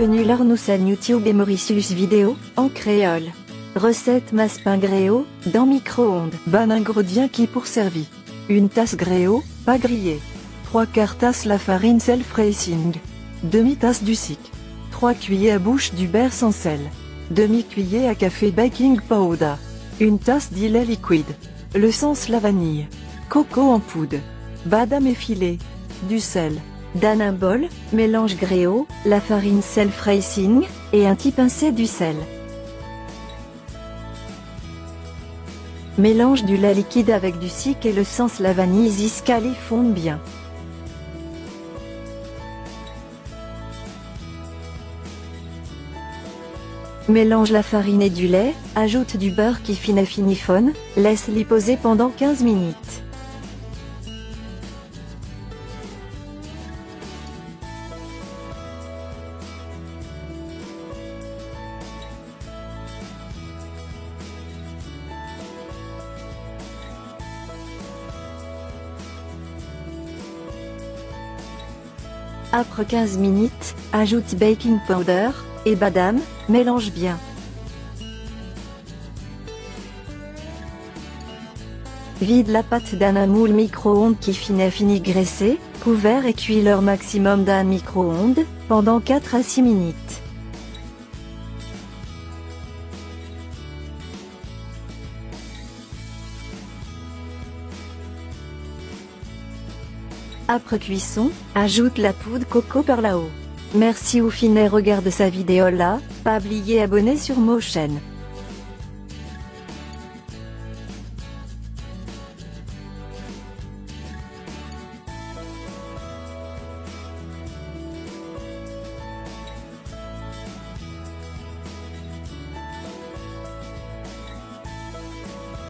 Bienvenue lors nous chaîne YouTube et Mauritius Vidéo, en créole. Recette masse pain gréo, dans micro-ondes. Ban ingrédient qui pour servi. 1 tasse gréo, pas grillé. 3/4 tasse la farine self-raising. Demi-tasse du sucre. 3 cuillers à bouche du beurre sans sel. Demi-cuillère à café baking powder. 1 tasse de lait liquide. L'essence la vanille. Coco en poudre. Badam effilé. Du sel. Dans un bol, mélange gréo, la farine self-raising, et un petit pincé du sel. Mélange du lait liquide avec du sucre et l'essence la vanille jusqu'à les fondre bien. Mélange la farine et du lait, ajoute du beurre qui finifonne, laisse-les poser pendant 15 minutes. Après 15 minutes, ajoute baking powder et badam, mélange bien. Vide la pâte dans un moule micro-ondes qui fini graissé, couvert et cuit leur maximum d'un micro-ondes, pendant 4 à 6 minutes. Après cuisson, ajoute la poudre coco par là-haut. Merci au finet regarde sa vidéo là, pas oublier abonner sur ma chaîne.